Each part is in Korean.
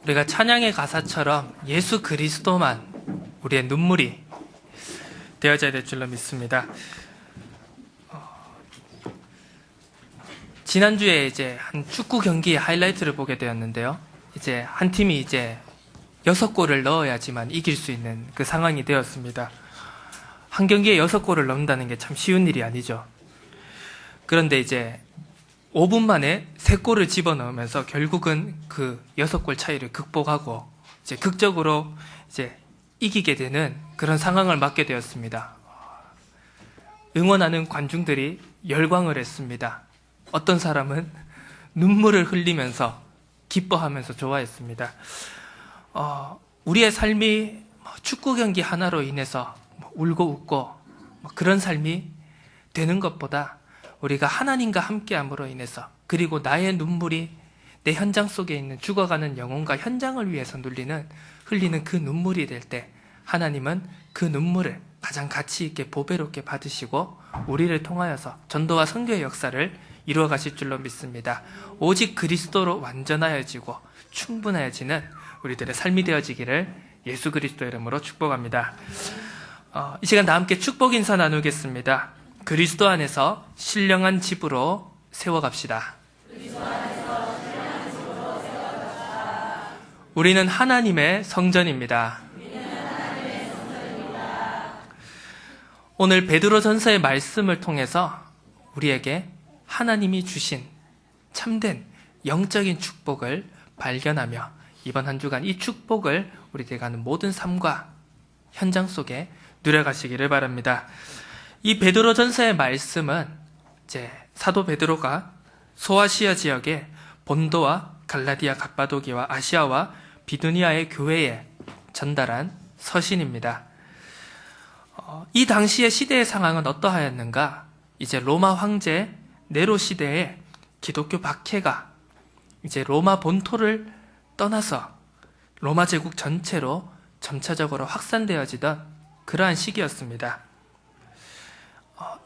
우리가 찬양의 가사처럼 예수 그리스도만 우리의 눈물이 되어져야 될 줄로 믿습니다. 지난주에 이제 한 축구 경기의 하이라이트를 보게 되었는데요. 이제 한 팀이 이제 6골을 넣어야지만 이길 수 있는 그 상황이 되었습니다. 한 경기에 6골을 넣는다는 게 참 쉬운 일이 아니죠. 그런데 이제 5분 만에 3골을 집어넣으면서 결국은 그 6골 차이를 극복하고 이제 극적으로 이제 이기게 되는 그런 상황을 맞게 되었습니다. 응원하는 관중들이 열광을 했습니다. 어떤 사람은 눈물을 흘리면서 기뻐하면서 좋아했습니다. 우리의 삶이 축구 경기 하나로 인해서 울고 웃고 그런 삶이 되는 것보다 우리가 하나님과 함께함으로 인해서 그리고 나의 눈물이 내 현장 속에 있는 죽어가는 영혼과 현장을 위해서 흘리는 그 눈물이 될 때 하나님은 그 눈물을 가장 가치 있게 보배롭게 받으시고 우리를 통하여서 전도와 선교의 역사를 이루어 가실 줄로 믿습니다. 오직 그리스도로 완전하여지고 충분하여지는 우리들의 삶이 되어지기를 예수 그리스도 이름으로 축복합니다. 이 시간 다 함께 축복 인사 나누겠습니다. 그리스도 안에서 신령한 집으로 세워갑시다. 우리는 하나님의 성전입니다. 오늘 베드로전서의 말씀을 통해서 우리에게 하나님이 주신 참된 영적인 축복을 발견하며 이번 한 주간 이 축복을 우리들이 가는 모든 삶과 현장 속에 누려가시기를 바랍니다. 이 베드로전서의 말씀은 이제 사도 베드로가 소아시아 지역의 본도와 갈라디아 갑바도기와 아시아와 비두니아의 교회에 전달한 서신입니다. 이 당시의 시대의 상황은 어떠하였는가? 이제 로마 황제 네로 시대에 기독교 박해가 이제 로마 본토를 떠나서 로마 제국 전체로 점차적으로 확산되어지던 그러한 시기였습니다.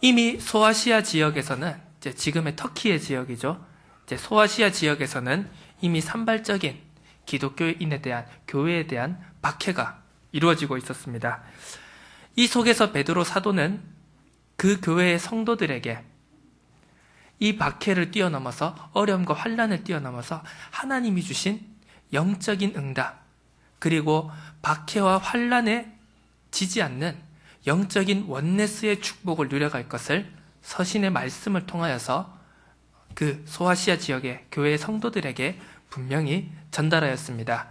이미 소아시아 지역에서는 이제 지금의 터키의 지역이죠. 이제 소아시아 지역에서는 이미 산발적인 기독교인에 대한 교회에 대한 박해가 이루어지고 있었습니다. 이 속에서 베드로 사도는 그 교회의 성도들에게 이 박해를 뛰어넘어서 어려움과 환난을 뛰어넘어서 하나님이 주신 영적인 응답 그리고 박해와 환난에 지지 않는 영적인 원네스의 축복을 누려갈 것을 서신의 말씀을 통하여서 그 소아시아 지역의 교회의 성도들에게 분명히 전달하였습니다.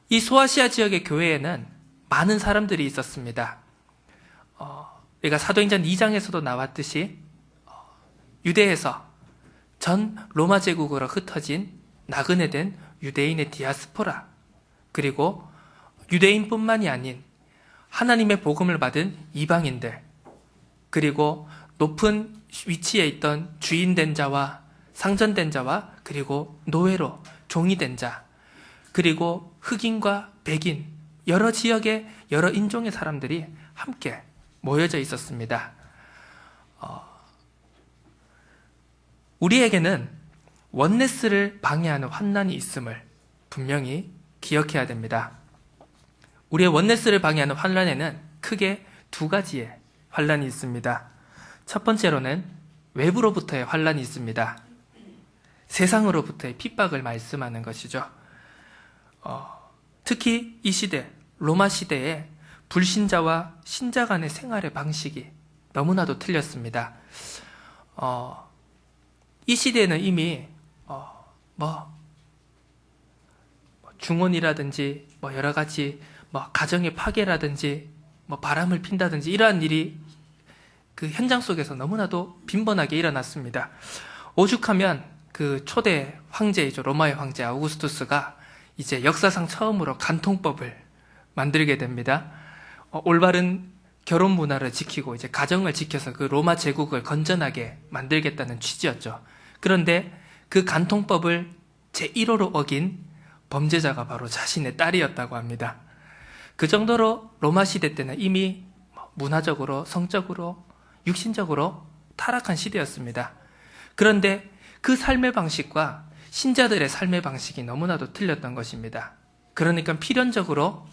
이 소아시아 지역의 교회에는 많은 사람들이 있었습니다. 우리가 사도행전 2장에서도 나왔듯이 유대에서 전 로마 제국으로 흩어진 나그네 된 유대인의 디아스포라 그리고 유대인뿐만이 아닌 하나님의 복음을 받은 이방인들 그리고 높은 위치에 있던 주인된 자와 상전된 자와 그리고 노예로 종이 된 자 그리고 흑인과 백인 여러 지역의 여러 인종의 사람들이 함께 모여져 있었습니다. 우리에게는 원네스를 방해하는 환난이 있음을 분명히 기억해야 됩니다. 우리의 원네스를 방해하는 환난에는 크게 2가지의 환난이 있습니다. 첫 번째로는 외부로부터의 환난이 있습니다. 세상으로부터의 핍박을 말씀하는 것이죠. 특히 이 시대, 로마 시대에 불신자와 신자 간의 생활의 방식이 너무나도 틀렸습니다. 이 시대에는 이미 중혼이라든지 여러 가지 가정의 파괴라든지 바람을 핀다든지 이러한 일이 그 현장 속에서 너무나도 빈번하게 일어났습니다. 오죽하면 그 초대 황제이죠. 로마의 황제 아우구스투스가 이제 역사상 처음으로 간통법을 만들게 됩니다. 올바른 결혼 문화를 지키고 이제 가정을 지켜서 그 로마 제국을 건전하게 만들겠다는 취지였죠. 그런데 그 간통법을 제1호로 어긴 범죄자가 바로 자신의 딸이었다고 합니다. 그 정도로 로마 시대 때는 이미 문화적으로, 성적으로, 육신적으로 타락한 시대였습니다. 그런데 그 삶의 방식과 신자들의 삶의 방식이 너무나도 틀렸던 것입니다. 그러니까 필연적으로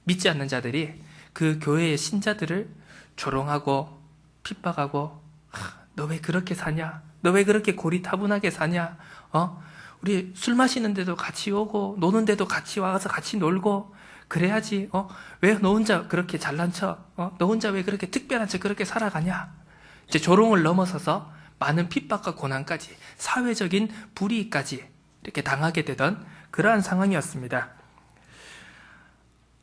믿지 않는 자들이 그 교회의 신자들을 조롱하고 핍박하고, 너 왜 그렇게 사냐? 너 왜 그렇게 고리타분하게 사냐? 우리 술 마시는데도 같이 오고 노는데도 같이 와서 같이 놀고 그래야지. 왜 너 혼자 그렇게 잘난 척? 너 혼자 왜 그렇게 특별한 척 그렇게 살아가냐? 이제 조롱을 넘어서서 많은 핍박과 고난까지, 사회적인 불이익까지 이렇게 당하게 되던 그러한 상황이었습니다.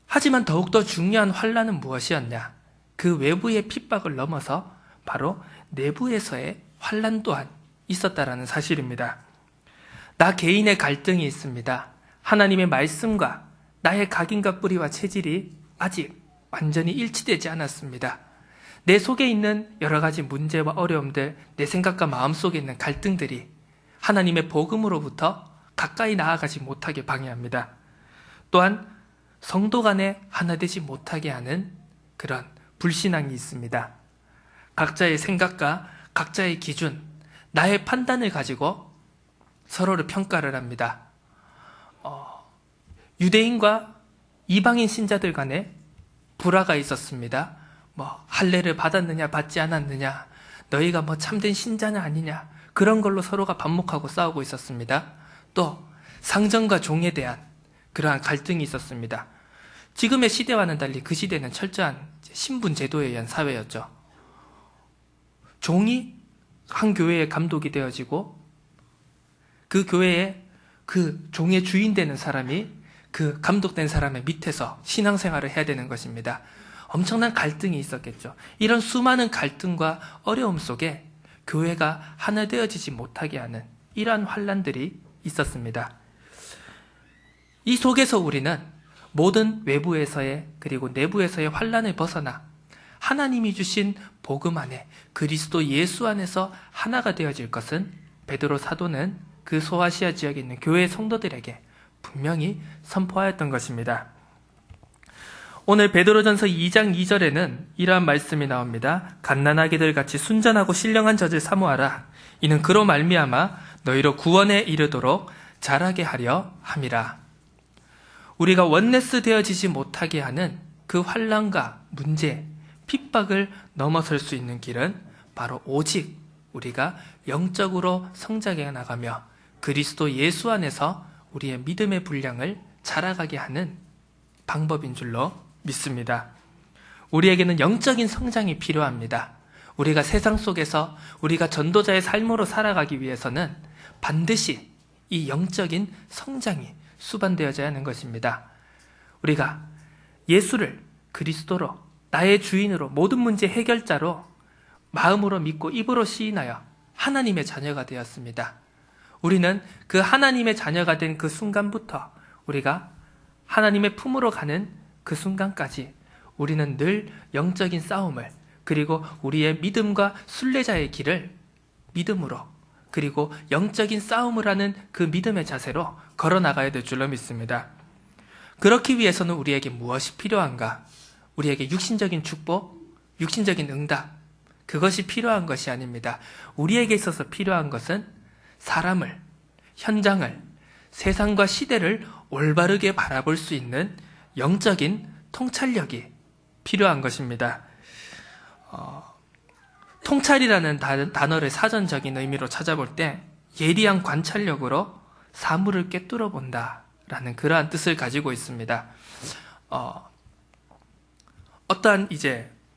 하지만 더욱더 중요한 환난은 무엇이었냐? 그 외부의 핍박을 넘어서 바로 내부에서의 환난 또한 있었다라는 사실입니다. 나 개인의 갈등이 있습니다. 하나님의 말씀과 나의 각인과 뿌리와 체질이 아직 완전히 일치되지 않았습니다. 내 속에 있는 여러 가지 문제와 어려움들, 내 생각과 마음 속에 있는 갈등들이 하나님의 복음으로부터 가까이 나아가지 못하게 방해합니다. 또한 성도 간에 하나 되지 못하게 하는 그런 불신앙이 있습니다. 각자의 생각과 각자의 기준, 나의 판단을 가지고 서로를 평가를 합니다. 유대인과 이방인 신자들 간에 불화가 있었습니다. 할례를 받았느냐 받지 않았느냐, 너희가 참된 신자냐 아니냐, 그런 걸로 서로가 반목하고 싸우고 있었습니다. 또 상전과 종에 대한 그러한 갈등이 있었습니다. 지금의 시대와는 달리 그 시대는 철저한 신분 제도에 의한 사회였죠. 종이 한 교회의 감독이 되어지고 그 교회에 그 종의 주인 되는 사람이 그 감독된 사람의 밑에서 신앙생활을 해야 되는 것입니다. 엄청난 갈등이 있었겠죠. 이런 수많은 갈등과 어려움 속에 교회가 하나 되어지지 못하게 하는 이러한 환난들이 있었습니다. 이 속에서 우리는 모든 외부에서의 그리고 내부에서의 환난을 벗어나 하나님이 주신 복음 안에 그리스도 예수 안에서 하나가 되어질 것은 베드로 사도는 그 소아시아 지역에 있는 교회 성도들에게 분명히 선포하였던 것입니다. 오늘 베드로전서 2장 2절에는 이러한 말씀이 나옵니다. 갓난아기들 같이 순전하고 신령한 젖을 사모하라. 이는 그로 말미암아 너희로 구원에 이르도록 자라게 하려 함이라. 우리가 원네스 되어지지 못하게 하는 그 환난과 문제, 핍박을 넘어설 수 있는 길은 바로 오직 우리가 영적으로 성장해 나가며 그리스도 예수 안에서 우리의 믿음의 분량을 자라가게 하는 방법인 줄로 믿습니다. 우리에게는 영적인 성장이 필요합니다. 우리가 세상 속에서 우리가 전도자의 삶으로 살아가기 위해서는 반드시 이 영적인 성장이 수반되어져야 하는 것입니다. 우리가 예수를 그리스도로, 나의 주인으로, 모든 문제 해결자로 마음으로 믿고 입으로 시인하여 하나님의 자녀가 되었습니다. 우리는 그 하나님의 자녀가 된 그 순간부터 우리가 하나님의 품으로 가는 그 순간까지 우리는 늘 영적인 싸움을, 그리고 우리의 믿음과 순례자의 길을 믿음으로, 그리고 영적인 싸움을 하는 그 믿음의 자세로 걸어나가야 될 줄로 믿습니다. 그렇기 위해서는 우리에게 무엇이 필요한가? 우리에게 육신적인 축복, 육신적인 응답, 그것이 필요한 것이 아닙니다. 우리에게 있어서 필요한 것은 사람을, 현장을, 세상과 시대를 올바르게 바라볼 수 있는 영적인 통찰력이 필요한 것입니다. 통찰이라는 단어를 사전적인 의미로 찾아볼 때 예리한 관찰력으로 사물을 꿰뚫어 본다라는 그러한 뜻을 가지고 있습니다. 어떠한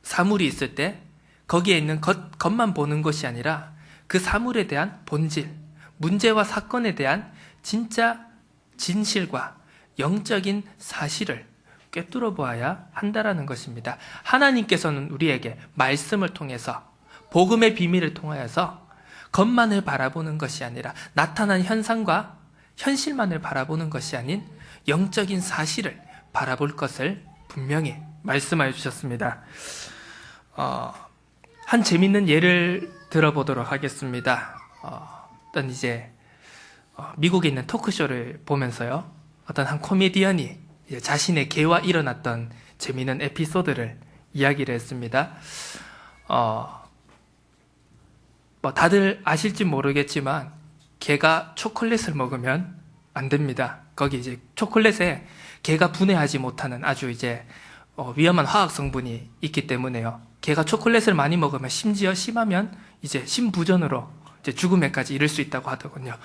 사물이 있을 때 거기에 있는 겉만 보는 것이 아니라 그 사물에 대한 본질, 문제와 사건에 대한 진짜 진실과 영적인 사실을 꿰뚫어 보아야 한다라는 것입니다. 하나님께서는 우리에게 말씀을 통해서, 복음의 비밀을 통하여서 겉만을 바라보는 것이 아니라 나타난 현상과 현실만을 바라보는 것이 아닌 영적인 사실을 바라볼 것을 분명히 말씀하여 주셨습니다. 한 재밌는 예를 들어보도록 하겠습니다. 어떤 미국에 있는 토크쇼를 보면서요, 어떤 한 코미디언이 자신의 개와 일어났던 재미있는 에피소드를 이야기를 했습니다. 다들 아실지 모르겠지만 개가 초콜릿을 먹으면 안 됩니다. 거기 이제 초콜릿에 개가 분해하지 못하는 아주 이제 위험한 화학 성분이 있기 때문에요. 개가 초콜릿을 많이 먹으면 심지어 심하면 이제 심부전으로 이제 죽음에까지 이를 수 있다고 하더군요.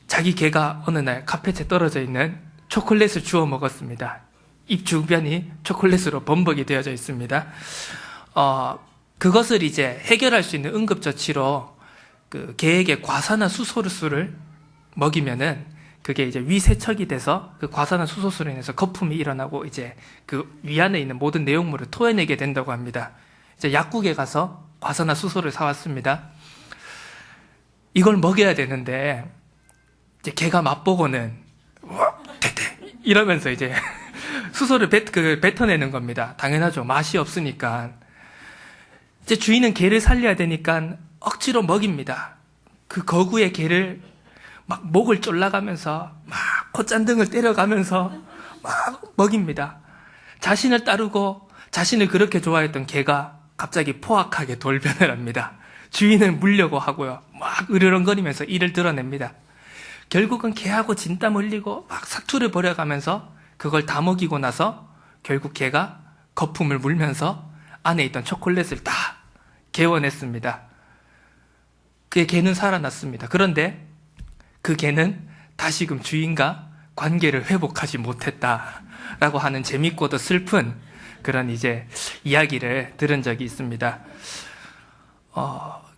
자기 개가 어느 날 카펫에 떨어져 있는 초콜릿을 주워 먹었습니다. 입 주변이 초콜릿으로 범벅이 되어져 있습니다. 그것을 이제 해결할 수 있는 응급처치로 그 개에게 과산화수소를 먹이면은 그게 이제 위세척이 돼서 그 과산화수소로 인해서 거품이 일어나고 이제 그 위 안에 있는 모든 내용물을 토해내게 된다고 합니다. 이제 약국에 가서 과산화수소를 사왔습니다. 이걸 먹여야 되는데 이제 개가 맛보고는 대대 이러면서 이제 수소를 뱉어내는 겁니다. 당연하죠. 맛이 없으니까. 이제 주인은 개를 살려야 되니까 억지로 먹입니다. 그 거구의 개를 막 목을 졸라가면서 막 콧잔등을 때려가면서 막 먹입니다. 자신을 따르고 자신을 그렇게 좋아했던 개가 갑자기 포악하게 돌변을 합니다. 주인을 물려고 하고요. 막 으르렁거리면서 이를 드러냅니다. 결국은 개하고 진땀 흘리고 막 사투를 벌여가면서 그걸 다 먹이고 나서 결국 개가 거품을 물면서 안에 있던 초콜릿을 다 개워냈습니다. 그 개는 살아났습니다. 그런데 그 개는 다시금 주인과 관계를 회복하지 못했다라고 하는 재밌고도 슬픈 그런 이제 이야기를 들은 적이 있습니다.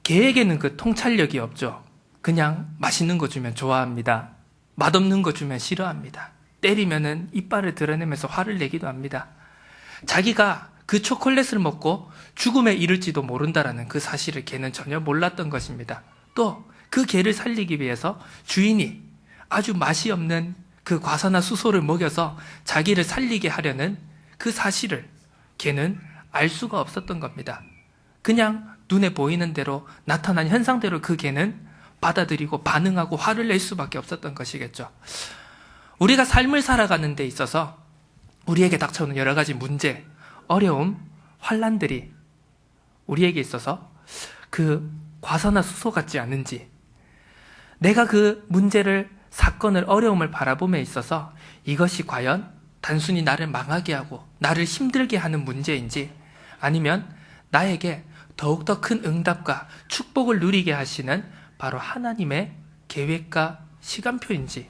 개에게는 그 통찰력이 없죠. 그냥 맛있는 거 주면 좋아합니다. 맛없는 거 주면 싫어합니다. 때리면은 이빨을 드러내면서 화를 내기도 합니다. 자기가 그 초콜릿을 먹고 죽음에 이를지도 모른다라는 그 사실을 개는 전혀 몰랐던 것입니다. 또 그 개를 살리기 위해서 주인이 아주 맛이 없는 그 과산화수소를 먹여서 자기를 살리게 하려는 그 사실을 개는 알 수가 없었던 겁니다. 그냥 눈에 보이는 대로 나타난 현상대로 그 개는 받아들이고 반응하고 화를 낼 수밖에 없었던 것이겠죠. 우리가 삶을 살아가는 데 있어서 우리에게 닥쳐오는 여러 가지 문제, 어려움, 환난들이 우리에게 있어서 그 과산화수소 같지 않은지, 내가 그 문제를, 사건을, 어려움을 바라봄에 있어서 이것이 과연 단순히 나를 망하게 하고 나를 힘들게 하는 문제인지, 아니면 나에게 더욱더 큰 응답과 축복을 누리게 하시는 바로 하나님의 계획과 시간표인지,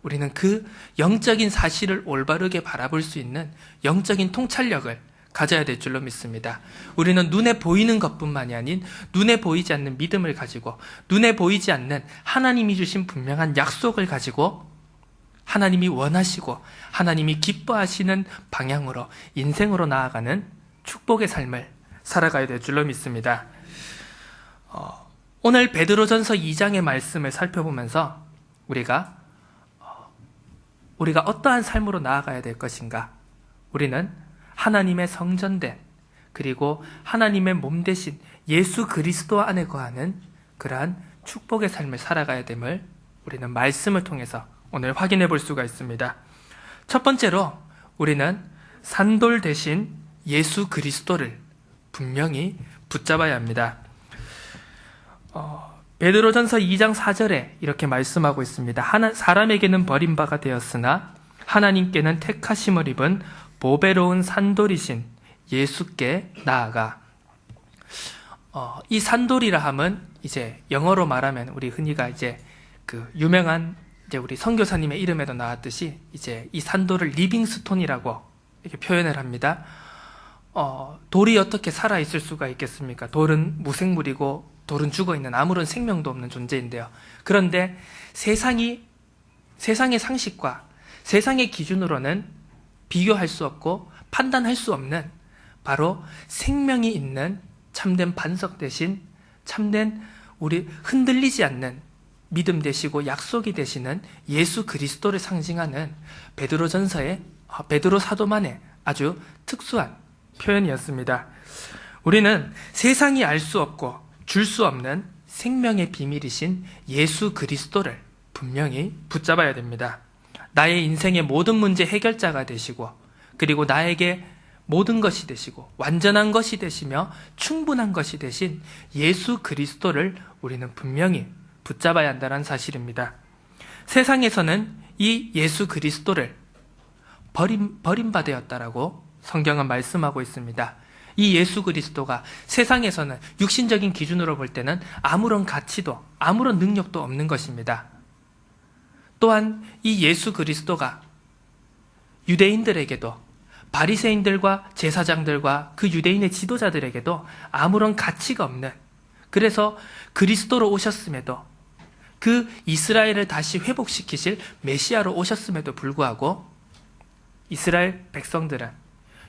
우리는 그 영적인 사실을 올바르게 바라볼 수 있는 영적인 통찰력을 가져야 될 줄로 믿습니다. 우리는 눈에 보이는 것뿐만이 아닌 눈에 보이지 않는 믿음을 가지고, 눈에 보이지 않는 하나님이 주신 분명한 약속을 가지고 하나님이 원하시고 하나님이 기뻐하시는 방향으로, 인생으로 나아가는 축복의 삶을 살아가야 될 줄로 믿습니다. 오늘 베드로전서 2장의 말씀을 살펴보면서 우리가 어떠한 삶으로 나아가야 될 것인가? 우리는 하나님의 성전된, 그리고 하나님의 몸 대신 예수 그리스도 안에 거하는 그러한 축복의 삶을 살아가야 됨을 우리는 말씀을 통해서 오늘 확인해 볼 수가 있습니다. 첫 번째로 우리는 산돌 대신 예수 그리스도를 분명히 붙잡아야 합니다. 베드로전서 2장 4절에 이렇게 말씀하고 있습니다. 사람에게는 버림바가 되었으나 하나님께는 택하심을 입은 보배로운 산돌이신 예수께 나아가. 이 산돌이라 함은 이제 영어로 말하면 우리 흔히가 이제 그 유명한 이제 우리 선교사님의 이름에도 나왔듯이 이제 이 산돌을 리빙스톤이라고 이렇게 표현을 합니다. 돌이 어떻게 살아 있을 수가 있겠습니까? 돌은 무생물이고 돌은 죽어 있는 아무런 생명도 없는 존재인데요. 그런데 세상의 상식과 세상의 기준으로는 비교할 수 없고 판단할 수 없는 바로 생명이 있는 참된 반석 대신 참된 우리 흔들리지 않는 믿음 되시고 약속이 되시는 예수 그리스도를 상징하는 베드로전서의 베드로 사도만의 아주 특수한 표현이었습니다. 우리는 세상이 알 수 없고 줄 수 없는 생명의 비밀이신 예수 그리스도를 분명히 붙잡아야 됩니다. 나의 인생의 모든 문제 해결자가 되시고, 그리고 나에게 모든 것이 되시고 완전한 것이 되시며 충분한 것이 되신 예수 그리스도를 우리는 분명히 붙잡아야 한다는 사실입니다. 세상에서는 이 예수 그리스도를 버림받았다라고 성경은 말씀하고 있습니다. 이 예수 그리스도가 세상에서는 육신적인 기준으로 볼 때는 아무런 가치도 아무런 능력도 없는 것입니다. 또한 이 예수 그리스도가 유대인들에게도 바리새인들과 제사장들과 그 유대인의 지도자들에게도 아무런 가치가 없는, 그래서 그리스도로 오셨음에도, 그 이스라엘을 다시 회복시키실 메시아로 오셨음에도 불구하고 이스라엘 백성들은,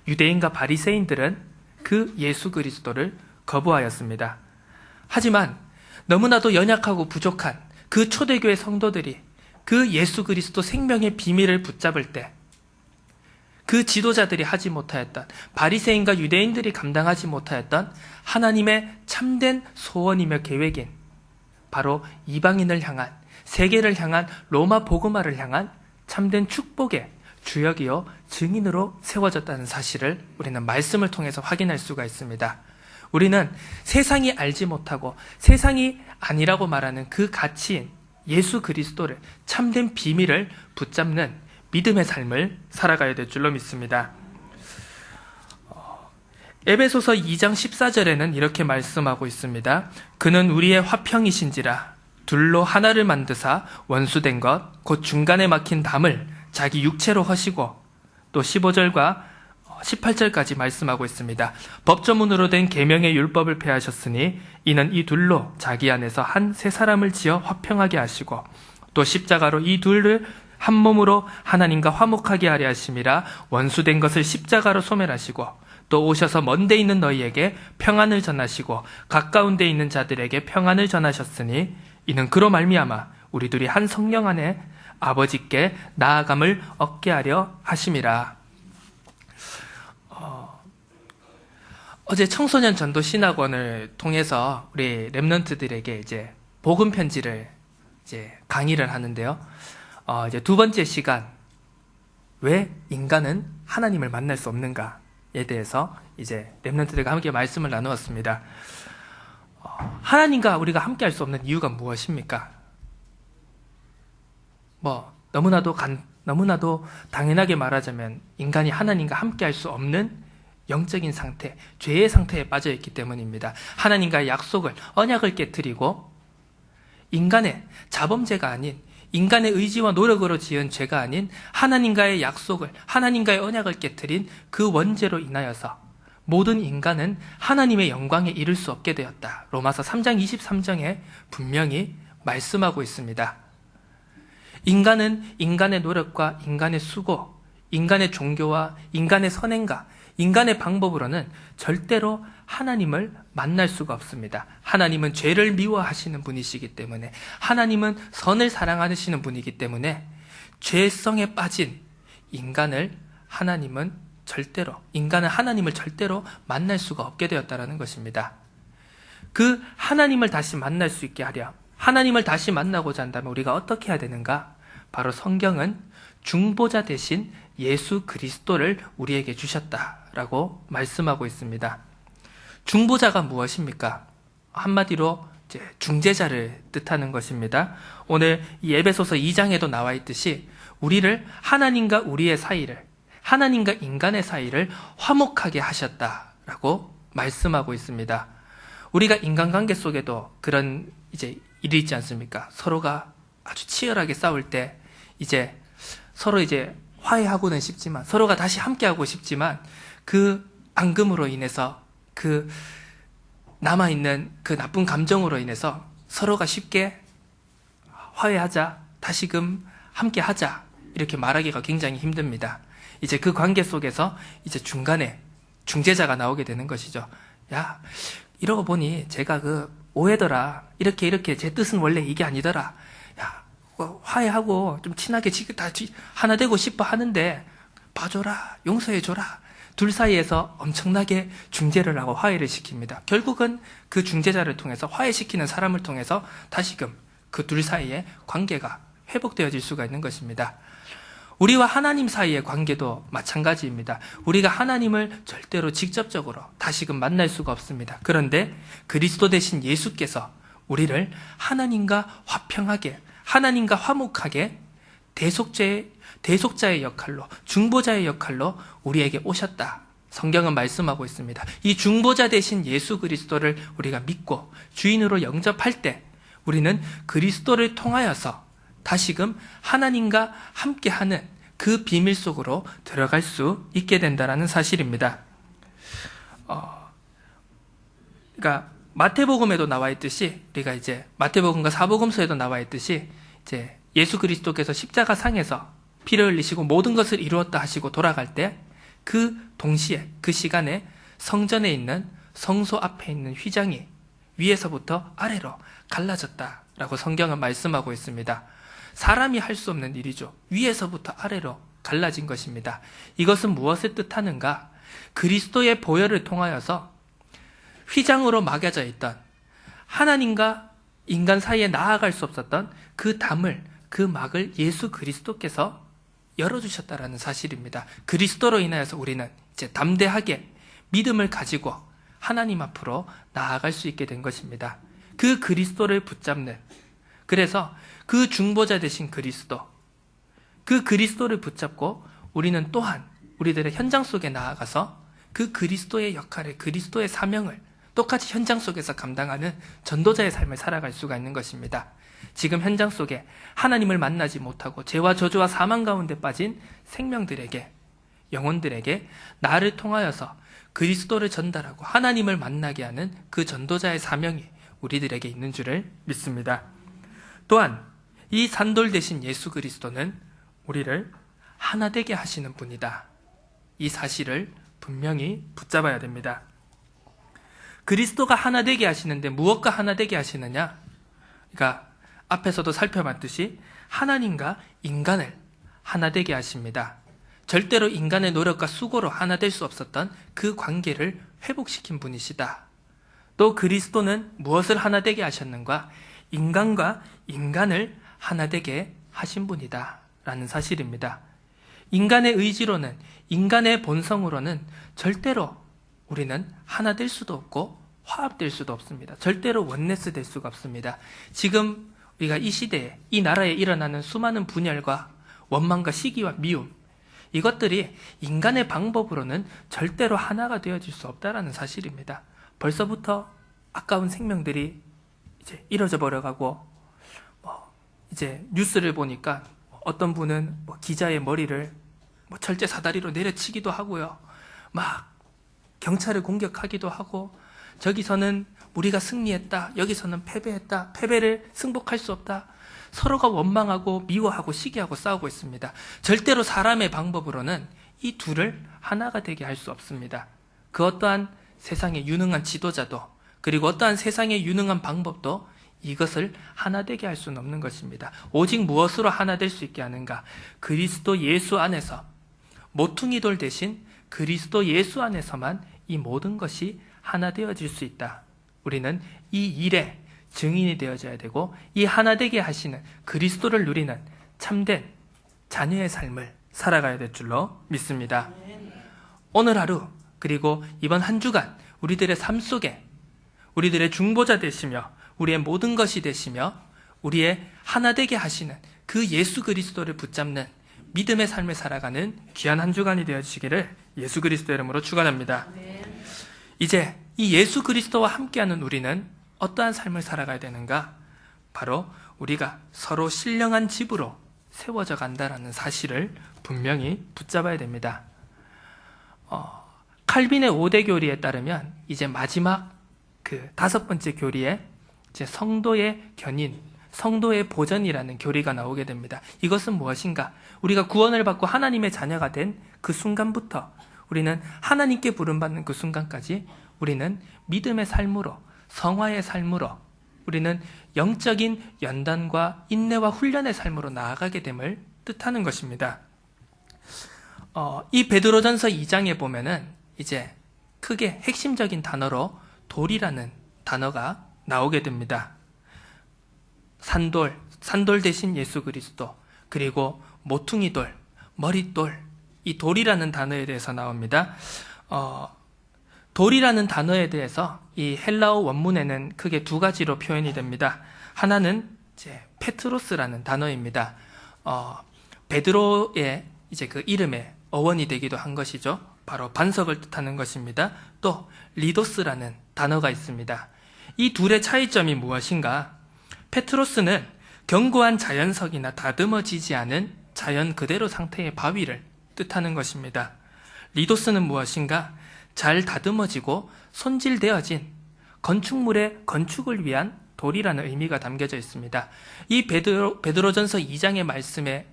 유대인과 바리새인들은 그 예수 그리스도를 거부하였습니다. 하지만 너무나도 연약하고 부족한 그 초대교회 성도들이 그 예수 그리스도 생명의 비밀을 붙잡을 때, 그 지도자들이 하지 못하였던, 바리새인과 유대인들이 감당하지 못하였던 하나님의 참된 소원이며 계획인 바로 이방인을 향한, 세계를 향한 로마 복음화를 향한 참된 축복의 주역이요 증인으로 세워졌다는 사실을 우리는 말씀을 통해서 확인할 수가 있습니다. 우리는 세상이 알지 못하고 세상이 아니라고 말하는 그 가치인 예수 그리스도를, 참된 비밀을 붙잡는 믿음의 삶을 살아가야 될 줄로 믿습니다. 에베소서 2장 14절에는 이렇게 말씀하고 있습니다. 그는 우리의 화평이신지라 둘로 하나를 만드사 원수된 것 곧 중간에 막힌 담을 자기 육체로 허시고, 또 15절과 18절까지 말씀하고 있습니다. 법조문으로 된 계명의 율법을 폐하셨으니 이는 이 둘로 자기 안에서 한 새 사람을 지어 화평하게 하시고, 또 십자가로 이 둘을 한 몸으로 하나님과 화목하게 하려 하심이라 원수된 것을 십자가로 소멸하시고, 또 오셔서 먼 데 있는 너희에게 평안을 전하시고 가까운 데 있는 자들에게 평안을 전하셨으니 이는 그로 말미암아 우리들이 한 성령 안에 아버지께 나아감을 얻게 하려 하심이라. 어제 청소년 전도 신학원을 통해서 우리 랩런트들에게 이제 복음 편지를 이제 강의를 하는데요. 이제 두 번째 시간, 왜 인간은 하나님을 만날 수 없는가에 대해서 이제 랩런트들과 함께 말씀을 나누었습니다. 하나님과 우리가 함께 할 수 없는 이유가 무엇입니까? 너무나도 당연하게 말하자면 인간이 하나님과 함께 할 수 없는 영적인 상태, 죄의 상태에 빠져 있기 때문입니다. 하나님과의 약속을, 언약을 깨트리고 인간의 자범죄가 아닌, 인간의 의지와 노력으로 지은 죄가 아닌 하나님과의 약속을, 하나님과의 언약을 깨트린 그 원죄로 인하여서 모든 인간은 하나님의 영광에 이를 수 없게 되었다. 로마서 3장 23장에 분명히 말씀하고 있습니다. 인간은 인간의 노력과 인간의 수고, 인간의 종교와 인간의 선행과 인간의 방법으로는 절대로 하나님을 만날 수가 없습니다. 하나님은 죄를 미워하시는 분이시기 때문에, 하나님은 선을 사랑하시는 분이기 때문에 죄성에 빠진 인간은 하나님을 절대로 만날 수가 없게 되었다는 것입니다. 그 하나님을 다시 만날 수 있게 하려, 하나님을 다시 만나고자 한다면 우리가 어떻게 해야 되는가? 바로 성경은 중보자 대신 예수 그리스도를 우리에게 주셨다라고 말씀하고 있습니다. 중보자가 무엇입니까? 한마디로 이제 중재자를 뜻하는 것입니다. 오늘 이 에베소서 2장에도 나와 있듯이 우리를, 하나님과 우리의 사이를, 하나님과 인간의 사이를 화목하게 하셨다라고 말씀하고 있습니다. 우리가 인간관계 속에도 그런 이제 일이 있지 않습니까? 서로가 아주 치열하게 싸울 때 이제 서로 이제 화해하고는 싶지만, 서로가 다시 함께하고 싶지만 그 앙금으로 인해서, 그 남아있는 그 나쁜 감정으로 인해서 서로가 쉽게 화해하자, 다시금 함께하자 이렇게 말하기가 굉장히 힘듭니다. 이제 그 관계 속에서 이제 중간에 중재자가 나오게 되는 것이죠. 야, 이러고 보니 제가 그 오해더라. 이렇게 제 뜻은 원래 이게 아니더라. 야, 화해하고 좀 친하게 다 하나 되고 싶어 하는데 봐줘라, 용서해줘라. 둘 사이에서 엄청나게 중재를 하고 화해를 시킵니다. 결국은 그 중재자를 통해서, 화해시키는 사람을 통해서 다시금 그 둘 사이의 관계가 회복되어질 수가 있는 것입니다. 우리와 하나님 사이의 관계도 마찬가지입니다. 우리가 하나님을 절대로 직접적으로 다시금 만날 수가 없습니다. 그런데 그리스도 대신 예수께서 우리를 하나님과 화평하게, 하나님과 화목하게 대속자의 역할로, 중보자의 역할로 우리에게 오셨다. 성경은 말씀하고 있습니다. 이 중보자 되신 예수 그리스도를 우리가 믿고 주인으로 영접할 때 우리는 그리스도를 통하여서 다시금 하나님과 함께하는 그 비밀 속으로 들어갈 수 있게 된다는 사실입니다. 그러니까 마태복음에도 나와 있듯이, 우리가 이제 마태복음과 사복음서에도 나와 있듯이 이제 예수 그리스도께서 십자가 상에서 피를 흘리시고 모든 것을 이루었다 하시고 돌아갈 때 그 동시에, 그 시간에 성전에 있는 성소 앞에 있는 휘장이 위에서부터 아래로 갈라졌다라고 성경은 말씀하고 있습니다. 사람이 할 수 없는 일이죠. 위에서부터 아래로 갈라진 것입니다. 이것은 무엇을 뜻하는가? 그리스도의 보혈을 통하여서 휘장으로 막여져 있던, 하나님과 인간 사이에 나아갈 수 없었던 그 담을, 그 막을 예수 그리스도께서 열어주셨다라는 사실입니다. 그리스도로 인하여서 우리는 이제 담대하게 믿음을 가지고 하나님 앞으로 나아갈 수 있게 된 것입니다. 그 그리스도를 붙잡는, 그래서 그 중보자 되신 그리스도, 그 그리스도를 붙잡고 우리는 또한 우리들의 현장 속에 나아가서 그 그리스도의 역할을, 그리스도의 사명을 똑같이 현장 속에서 감당하는 전도자의 삶을 살아갈 수가 있는 것입니다. 지금 현장 속에 하나님을 만나지 못하고 죄와 저주와 사망 가운데 빠진 생명들에게, 영혼들에게 나를 통하여서 그리스도를 전달하고 하나님을 만나게 하는 그 전도자의 사명이 우리들에게 있는 줄을 믿습니다. 또한 이 산돌 대신 예수 그리스도는 우리를 하나 되게 하시는 분이다. 이 사실을 분명히 붙잡아야 됩니다. 그리스도가 하나 되게 하시는데 무엇과 하나 되게 하시느냐? 그러니까 앞에서도 살펴봤듯이 하나님과 인간을 하나 되게 하십니다. 절대로 인간의 노력과 수고로 하나 될 수 없었던 그 관계를 회복시킨 분이시다. 또 그리스도는 무엇을 하나 되게 하셨는가? 인간과 인간을 하나 되게 하신 분이다 라는 사실입니다. 인간의 의지로는, 인간의 본성으로는 절대로 우리는 하나 될 수도 없고 화합될 수도 없습니다. 절대로 원네스 될 수가 없습니다. 지금 우리가 이 시대에, 이 나라에 일어나는 수많은 분열과 원망과 시기와 미움, 이것들이 인간의 방법으로는 절대로 하나가 되어질 수 없다라는 사실입니다. 벌써부터 아까운 생명들이 이제 잃어져 버려가고, 이제 뉴스를 보니까 어떤 분은 기자의 머리를 철제 사다리로 내려치기도 하고요. 막 경찰을 공격하기도 하고, 저기서는 우리가 승리했다, 여기서는 패배했다, 패배를 승복할 수 없다, 서로가 원망하고 미워하고 시기하고 싸우고 있습니다. 절대로 사람의 방법으로는 이 둘을 하나가 되게 할 수 없습니다. 그 어떠한 세상의 유능한 지도자도, 그리고 어떠한 세상의 유능한 방법도 이것을 하나 되게 할 수는 없는 것입니다. 오직 무엇으로 하나 될 수 있게 하는가? 그리스도 예수 안에서, 모퉁이돌 대신 그리스도 예수 안에서만 이 모든 것이 하나 되어질 수 있다. 우리는 이 일에 증인이 되어져야 되고, 이 하나 되게 하시는 그리스도를 누리는 참된 자녀의 삶을 살아가야 될 줄로 믿습니다. 오늘 하루, 그리고 이번 한 주간 우리들의 삶 속에 우리들의 중보자 되시며 우리의 모든 것이 되시며 우리의 하나 되게 하시는 그 예수 그리스도를 붙잡는 믿음의 삶을 살아가는 귀한 한 주간이 되어주시기를 예수 그리스도 이름으로 축원합니다. 이제 이 예수 그리스도와 함께하는 우리는 어떠한 삶을 살아가야 되는가? 바로 우리가 서로 신령한 집으로 세워져 간다라는 사실을 분명히 붙잡아야 됩니다. 칼빈의 5대 교리에 따르면 이제 마지막 그 5번째 교리에 이제 성도의 견인, 성도의 보전이라는 교리가 나오게 됩니다. 이것은 무엇인가? 우리가 구원을 받고 하나님의 자녀가 된 그 순간부터 우리는 하나님께 부름받는 그 순간까지 우리는 믿음의 삶으로, 성화의 삶으로, 우리는 영적인 연단과 인내와 훈련의 삶으로 나아가게 됨을 뜻하는 것입니다. 이 베드로전서 2장에 보면은 이제 크게 핵심적인 단어로 돌이라는 단어가 나오게 됩니다. 산돌 대신 예수 그리스도, 그리고 모퉁이돌, 머릿돌, 이 돌이라는 단어에 대해서 나옵니다. 돌이라는 단어에 대해서 이 헬라어 원문에는 크게 두 가지로 표현이 됩니다. 하나는 이제 페트로스라는 단어입니다. 베드로의 이제 그 이름의 어원이 되기도 한 것이죠. 바로 반석을 뜻하는 것입니다. 또 리도스라는 단어가 있습니다. 이 둘의 차이점이 무엇인가? 페트로스는 견고한 자연석이나 다듬어지지 않은 자연 그대로 상태의 바위를 뜻하는 것입니다. 리도스는 무엇인가? 잘 다듬어지고 손질되어진 건축물의 건축을 위한 돌이라는 의미가 담겨져 있습니다. 이 베드로전서 2장의 말씀에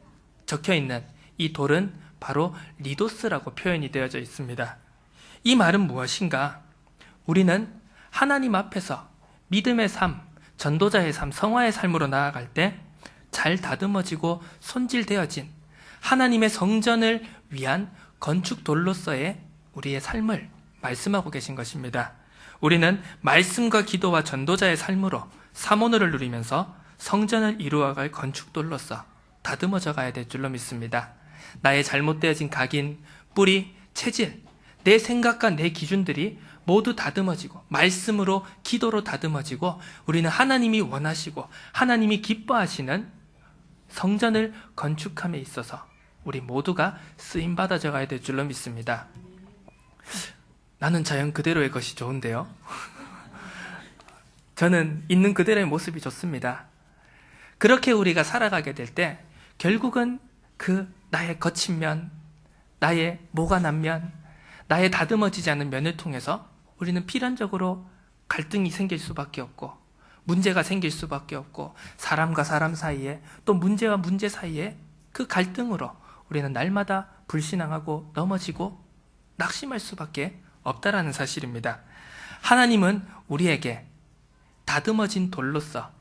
적혀있는 이 돌은 바로 리도스라고 표현이 되어져 있습니다. 이 말은 무엇인가? 우리는 하나님 앞에서 믿음의 삶, 전도자의 삶, 성화의 삶으로 나아갈 때 잘 다듬어지고 손질되어진 하나님의 성전을 위한 건축돌로서의 우리의 삶을 말씀하고 계신 것입니다. 우리는 말씀과 기도와 전도자의 삶으로 사모노를 누리면서 성전을 이루어갈 건축돌로서 다듬어져 가야 될 줄로 믿습니다. 나의 잘못되어진 각인, 뿌리, 체질, 내 생각과 내 기준들이 모두 다듬어지고 말씀으로 기도로 다듬어지고 우리는 하나님이 원하시고 하나님이 기뻐하시는 성전을 건축함에 있어서 우리 모두가 쓰임받아져 가야 될 줄로 믿습니다. 나는 자연 그대로의 것이 좋은데요. 저는 있는 그대로의 모습이 좋습니다. 그렇게 우리가 살아가게 될 때 결국은 그 나의 거친 면, 나의 모가 난 면, 나의 다듬어지지 않은 면을 통해서 우리는 필연적으로 갈등이 생길 수밖에 없고 문제가 생길 수밖에 없고 사람과 사람 사이에 또 문제와 문제 사이에 그 갈등으로 우리는 날마다 불신앙하고 넘어지고 낙심할 수밖에 없다라는 사실입니다. 하나님은 우리에게 다듬어진 돌로서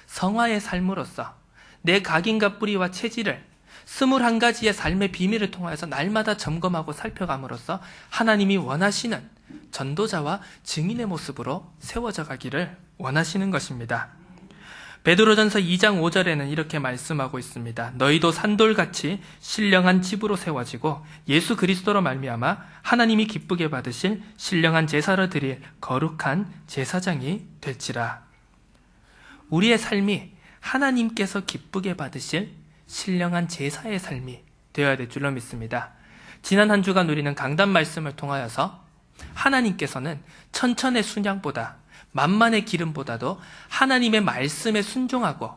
성화의 삶으로서 내 각인과 뿌리와 체질을 21가지의 삶의 비밀을 통하여서 날마다 점검하고 살펴감으로써 하나님이 원하시는 전도자와 증인의 모습으로 세워져 가기를 원하시는 것입니다. 베드로전서 2장 5절에는 이렇게 말씀하고 있습니다. 너희도 산돌같이 신령한 집으로 세워지고 예수 그리스도로 말미암아 하나님이 기쁘게 받으실 신령한 제사를 드릴 거룩한 제사장이 될지라. 우리의 삶이 하나님께서 기쁘게 받으실 신령한 제사의 삶이 되어야 될 줄로 믿습니다. 지난 한 주간 우리는 강단 말씀을 통하여서 하나님께서는 천천의 순양보다 만만의 기름보다도 하나님의 말씀에 순종하고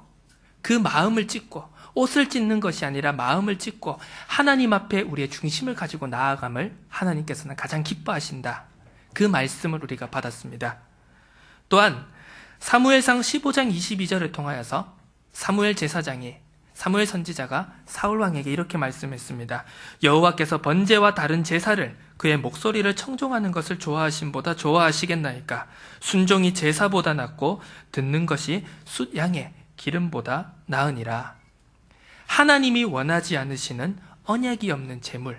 그 마음을 찢고 옷을 찢는 것이 아니라 마음을 찢고 하나님 앞에 우리의 중심을 가지고 나아감을 하나님께서는 가장 기뻐하신다. 그 말씀을 우리가 받았습니다. 또한 사무엘상 15장 22절을 통하여서 사무엘 제사장이 사무엘 선지자가 사울 왕에게 이렇게 말씀했습니다. 여호와께서 번제와 다른 제사를 그의 목소리를 청종하는 것을 좋아하심보다 좋아하시겠나이까? 순종이 제사보다 낫고 듣는 것이 숫양의 기름보다 나으니라. 하나님이 원하지 않으시는 언약이 없는 제물.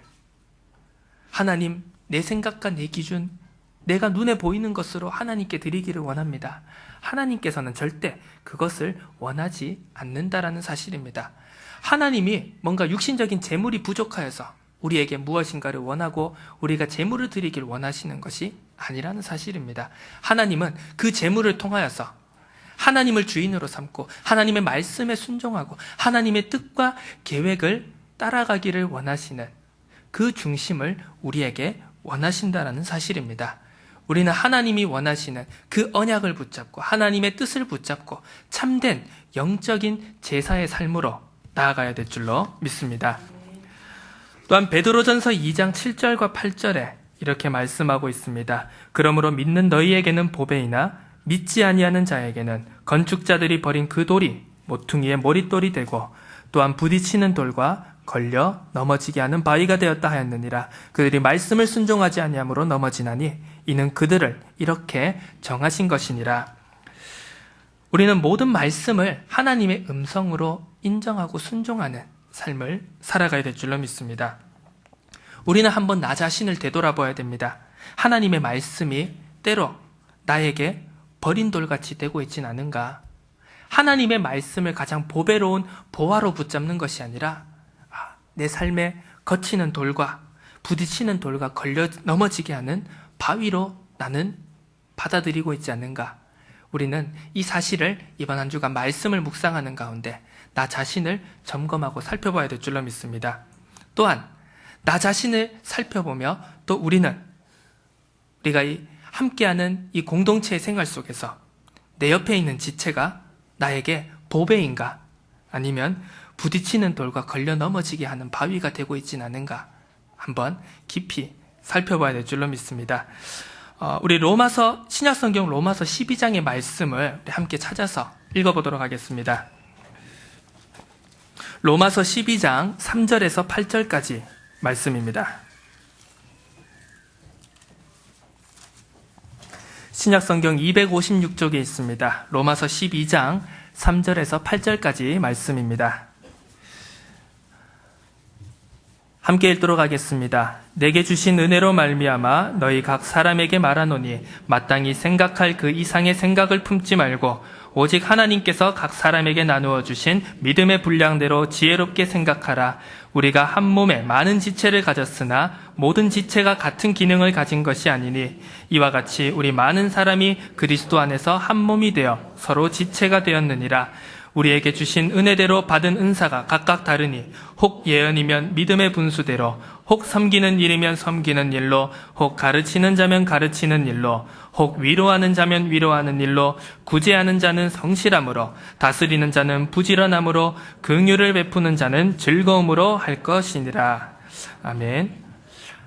하나님, 내 생각과 내 기준, 내가 눈에 보이는 것으로 하나님께 드리기를 원합니다. 하나님께서는 절대 그것을 원하지 않는다라는 사실입니다. 하나님이 뭔가 육신적인 재물이 부족하여서 우리에게 무엇인가를 원하고 우리가 재물을 드리길 원하시는 것이 아니라는 사실입니다. 하나님은 그 재물을 통하여서 하나님을 주인으로 삼고 하나님의 말씀에 순종하고 하나님의 뜻과 계획을 따라가기를 원하시는 그 중심을 우리에게 원하신다라는 사실입니다. 우리는 하나님이 원하시는 그 언약을 붙잡고 하나님의 뜻을 붙잡고 참된 영적인 제사의 삶으로 나아가야 될 줄로 믿습니다. 또한 베드로전서 2장 7절과 8절에 이렇게 말씀하고 있습니다. 그러므로 믿는 너희에게는 보배이나 믿지 아니하는 자에게는 건축자들이 버린 그 돌이 모퉁이의 머릿돌이 되고 또한 부딪히는 돌과 걸려 넘어지게 하는 바위가 되었다 하였느니라. 그들이 말씀을 순종하지 아니함으로 넘어지나니 이는 그들을 이렇게 정하신 것이니라. 우리는 모든 말씀을 하나님의 음성으로 인정하고 순종하는 삶을 살아가야 될 줄로 믿습니다. 우리는 한번 나 자신을 되돌아봐야 됩니다. 하나님의 말씀이 때로 나에게 버린 돌같이 되고 있진 않은가? 하나님의 말씀을 가장 보배로운 보화로 붙잡는 것이 아니라 내 삶에 거치는 돌과 부딪히는 돌과 걸려 넘어지게 하는 바위로 나는 받아들이고 있지 않는가? 우리는 이 사실을 이번 한 주간 말씀을 묵상하는 가운데 나 자신을 점검하고 살펴봐야 될 줄로 믿습니다. 또한 나 자신을 살펴보며 또 우리가 함께하는 이 공동체의 생활 속에서 내 옆에 있는 지체가 나에게 보배인가? 아니면 부딪히는 돌과 걸려 넘어지게 하는 바위가 되고 있진 않은가? 한번 깊이 살펴봐야 될 줄로 믿습니다. 우리 신약성경 로마서 12장의 말씀을 함께 찾아서 읽어보도록 하겠습니다. 로마서 12장 3절에서 8절까지 말씀입니다. 신약성경 256쪽에 있습니다. 로마서 12장 3절에서 8절까지 말씀입니다. 함께 읽도록 하겠습니다. 내게 주신 은혜로 말미암아 너희 각 사람에게 말하노니 마땅히 생각할 그 이상의 생각을 품지 말고 오직 하나님께서 각 사람에게 나누어 주신 믿음의 분량대로 지혜롭게 생각하라. 우리가 한 몸에 많은 지체를 가졌으나 모든 지체가 같은 기능을 가진 것이 아니니 이와 같이 우리 많은 사람이 그리스도 안에서 한 몸이 되어 서로 지체가 되었느니라. 우리에게 주신 은혜대로 받은 은사가 각각 다르니 혹 예언이면 믿음의 분수대로, 혹 섬기는 일이면 섬기는 일로, 혹 가르치는 자면 가르치는 일로, 혹 위로하는 자면 위로하는 일로, 구제하는 자는 성실함으로, 다스리는 자는 부지런함으로, 긍휼을 베푸는 자는 즐거움으로 할 것이니라. 아멘.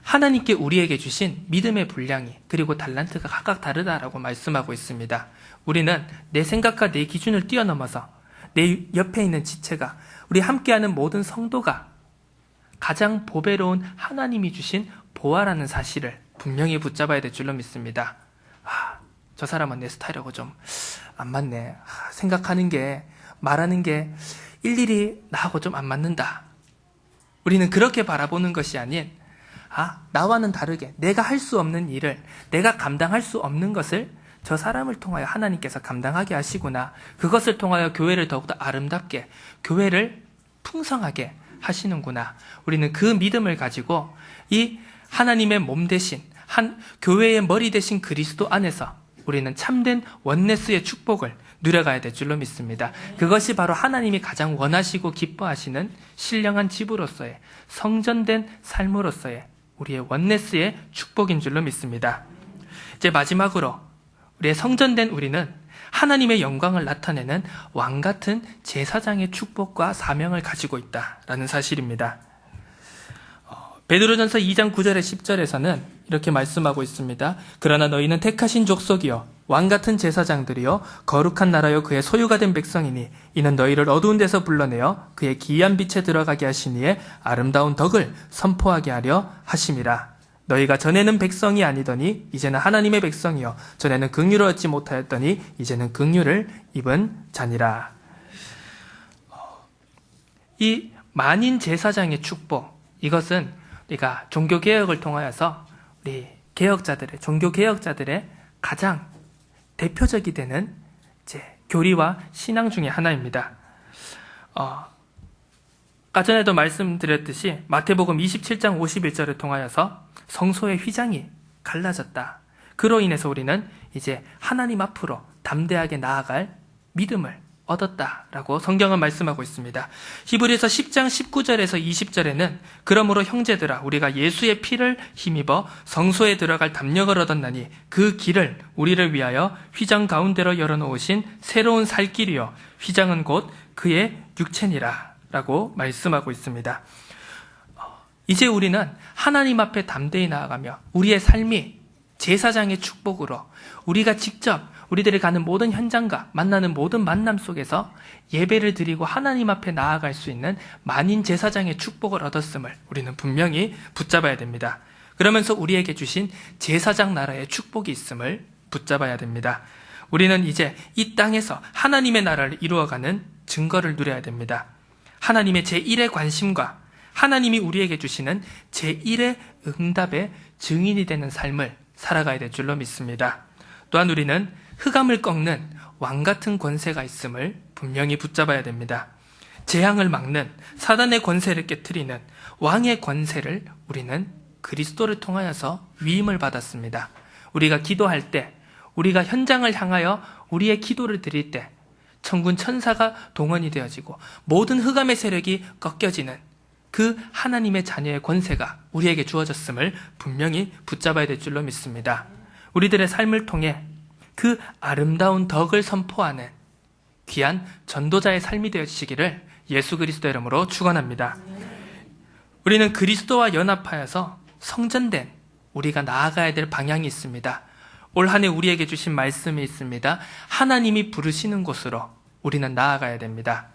하나님께 우리에게 주신 믿음의 분량이 그리고 달란트가 각각 다르다라고 말씀하고 있습니다. 우리는 내 생각과 내 기준을 뛰어넘어서 내 옆에 있는 지체가, 우리 함께하는 모든 성도가 가장 보배로운 하나님이 주신 보화라는 사실을 분명히 붙잡아야 될 줄로 믿습니다. 저 사람은 내 스타일하고 좀 안 맞네. 생각하는 게, 말하는 게 일일이 나하고 좀 안 맞는다. 우리는 그렇게 바라보는 것이 아닌, 나와는 다르게 내가 할 수 없는 일을, 내가 감당할 수 없는 것을 저 사람을 통하여 하나님께서 감당하게 하시구나. 그것을 통하여 교회를 더욱더 아름답게, 교회를 풍성하게 하시는구나. 우리는 그 믿음을 가지고 이 하나님의 몸 대신, 교회의 머리 대신 그리스도 안에서 우리는 참된 원네스의 축복을 누려가야 될 줄로 믿습니다. 그것이 바로 하나님이 가장 원하시고 기뻐하시는 신령한 집으로서의, 성전된 삶으로서의 우리의 원네스의 축복인 줄로 믿습니다. 이제 마지막으로 우리의 성전된 우리는 하나님의 영광을 나타내는 왕같은 제사장의 축복과 사명을 가지고 있다라는 사실입니다. 베드로전서 2장 9절에 10절에서는 이렇게 말씀하고 있습니다. 그러나 너희는 택하신 족속이요 왕같은 제사장들이요 거룩한 나라요 그의 소유가 된 백성이니 이는 너희를 어두운 데서 불러내어 그의 기이한 빛에 들어가게 하시니에 아름다운 덕을 선포하게 하려 하심이라. 너희가 전에는 백성이 아니더니 이제는 하나님의 백성이요 전에는 긍휼을 얻지 못하였더니 이제는 긍휼을 입은 자니라. 이 만인 제사장의 축복, 이것은 우리가 종교개혁을 통하여서 우리 종교개혁자들의 가장 대표적이 되는 교리와 신앙 중에 하나입니다. 아까 전에도 말씀드렸듯이 마태복음 27장 51절을 통하여서 성소의 휘장이 갈라졌다. 그로 인해서 우리는 이제 하나님 앞으로 담대하게 나아갈 믿음을 얻었다라고 성경은 말씀하고 있습니다. 히브리서 10장 19절에서 20절에는 그러므로 형제들아 우리가 예수의 피를 힘입어 성소에 들어갈 담력을 얻었나니 그 길을 우리를 위하여 휘장 가운데로 열어놓으신 새로운 살 길이요 휘장은 곧 그의 육체니라 라고 말씀하고 있습니다. 이제 우리는 하나님 앞에 담대히 나아가며 우리의 삶이 제사장의 축복으로 우리가 직접 우리들이 가는 모든 현장과 만나는 모든 만남 속에서 예배를 드리고 하나님 앞에 나아갈 수 있는 만인 제사장의 축복을 얻었음을 우리는 분명히 붙잡아야 됩니다. 그러면서 우리에게 주신 제사장 나라의 축복이 있음을 붙잡아야 됩니다. 우리는 이제 이 땅에서 하나님의 나라를 이루어가는 증거를 누려야 됩니다. 하나님의 제1의 관심과 하나님이 우리에게 주시는 제1의 응답의 증인이 되는 삶을 살아가야 될 줄로 믿습니다. 또한 우리는 흑암을 꺾는 왕같은 권세가 있음을 분명히 붙잡아야 됩니다. 재앙을 막는 사단의 권세를 깨트리는 왕의 권세를 우리는 그리스도를 통하여서 위임을 받았습니다. 우리가 기도할 때, 우리가 현장을 향하여 우리의 기도를 드릴 때 천군 천사가 동원이 되어지고 모든 흑암의 세력이 꺾여지는 그 하나님의 자녀의 권세가 우리에게 주어졌음을 분명히 붙잡아야 될 줄로 믿습니다. 우리들의 삶을 통해 그 아름다운 덕을 선포하는 귀한 전도자의 삶이 되어지시기를 예수 그리스도의 이름으로 축원합니다. 우리는 그리스도와 연합하여서 성전된 우리가 나아가야 될 방향이 있습니다. 올 한 해 우리에게 주신 말씀이 있습니다. 하나님이 부르시는 곳으로 우리는 나아가야 됩니다.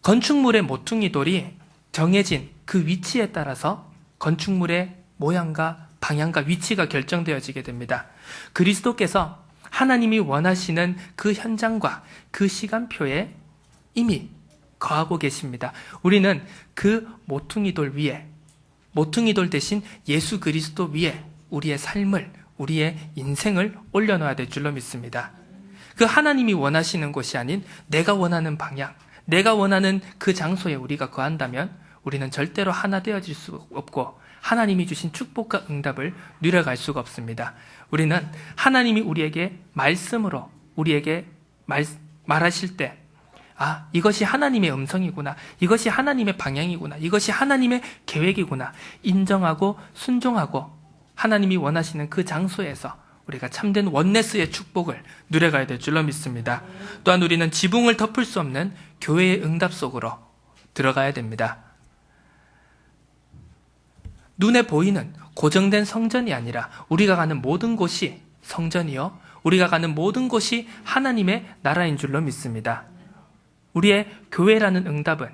건축물의 모퉁이 돌이 정해진 그 위치에 따라서 건축물의 모양과 방향과 위치가 결정되어지게 됩니다. 그리스도께서 하나님이 원하시는 그 현장과 그 시간표에 이미 거하고 계십니다. 우리는 그 모퉁이 돌 위에, 모퉁이 돌 대신 예수 그리스도 위에 우리의 삶을, 우리의 인생을 올려놓아야 될 줄로 믿습니다. 그 하나님이 원하시는 곳이 아닌 내가 원하는 방향, 내가 원하는 그 장소에 우리가 거한다면 우리는 절대로 하나 되어질 수 없고 하나님이 주신 축복과 응답을 누려갈 수가 없습니다. 우리는 하나님이 우리에게 말씀으로 우리에게 말하실 때 이것이 하나님의 음성이구나, 이것이 하나님의 방향이구나, 이것이 하나님의 계획이구나 인정하고 순종하고 하나님이 원하시는 그 장소에서 우리가 참된 원네스의 축복을 누려가야 될 줄로 믿습니다. 또한 우리는 지붕을 덮을 수 없는 교회의 응답 속으로 들어가야 됩니다. 눈에 보이는 고정된 성전이 아니라 우리가 가는 모든 곳이 성전이요, 우리가 가는 모든 곳이 하나님의 나라인 줄로 믿습니다. 우리의 교회라는 응답은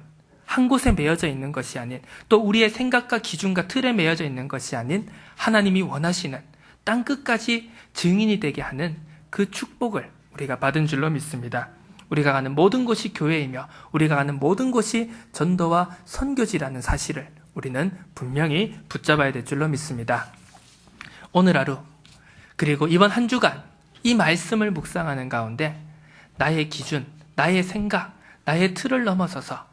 한 곳에 매여져 있는 것이 아닌, 또 우리의 생각과 기준과 틀에 매여져 있는 것이 아닌 하나님이 원하시는 땅끝까지 증인이 되게 하는 그 축복을 우리가 받은 줄로 믿습니다. 우리가 가는 모든 곳이 교회이며 우리가 가는 모든 곳이 전도와 선교지라는 사실을 우리는 분명히 붙잡아야 될 줄로 믿습니다. 오늘 하루 그리고 이번 한 주간 이 말씀을 묵상하는 가운데 나의 기준, 나의 생각, 나의 틀을 넘어서서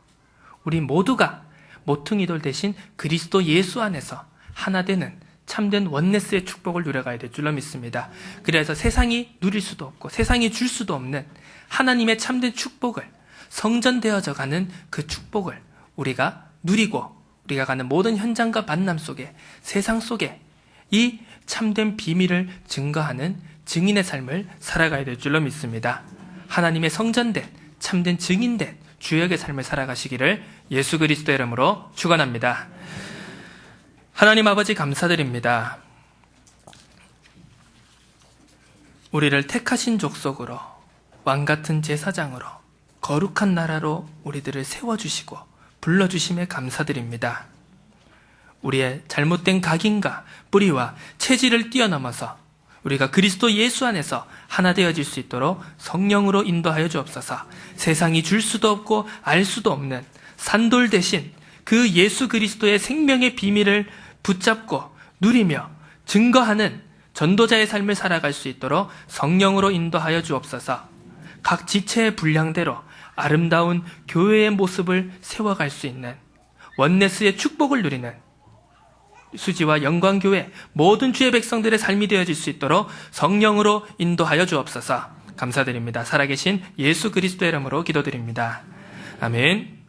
우리 모두가 모퉁이돌 대신 그리스도 예수 안에서 하나 되는 참된 원네스의 축복을 누려가야 될 줄로 믿습니다. 그래서 세상이 누릴 수도 없고 세상이 줄 수도 없는 하나님의 참된 축복을, 성전되어져 가는 그 축복을 우리가 누리고 우리가 가는 모든 현장과 만남 속에, 세상 속에 이 참된 비밀을 증거하는 증인의 삶을 살아가야 될 줄로 믿습니다. 하나님의 성전된 참된 증인된 주역의 삶을 살아가시기를 예수 그리스도의 이름으로 축원합니다. 하나님 아버지 감사드립니다. 우리를 택하신 족속으로, 왕같은 제사장으로, 거룩한 나라로 우리들을 세워주시고 불러주심에 감사드립니다. 우리의 잘못된 각인과 뿌리와 체질을 뛰어넘어서 우리가 그리스도 예수 안에서 하나 되어질 수 있도록 성령으로 인도하여 주옵소서. 세상이 줄 수도 없고 알 수도 없는 산돌 대신 그 예수 그리스도의 생명의 비밀을 붙잡고 누리며 증거하는 전도자의 삶을 살아갈 수 있도록 성령으로 인도하여 주옵소서. 각 지체의 분량대로 아름다운 교회의 모습을 세워갈 수 있는 원네스의 축복을 누리는 수지와 영광교회 모든 주의 백성들의 삶이 되어질 수 있도록 성령으로 인도하여 주옵소서. 감사드립니다. 살아계신 예수 그리스도의 이름으로 기도드립니다. 아멘.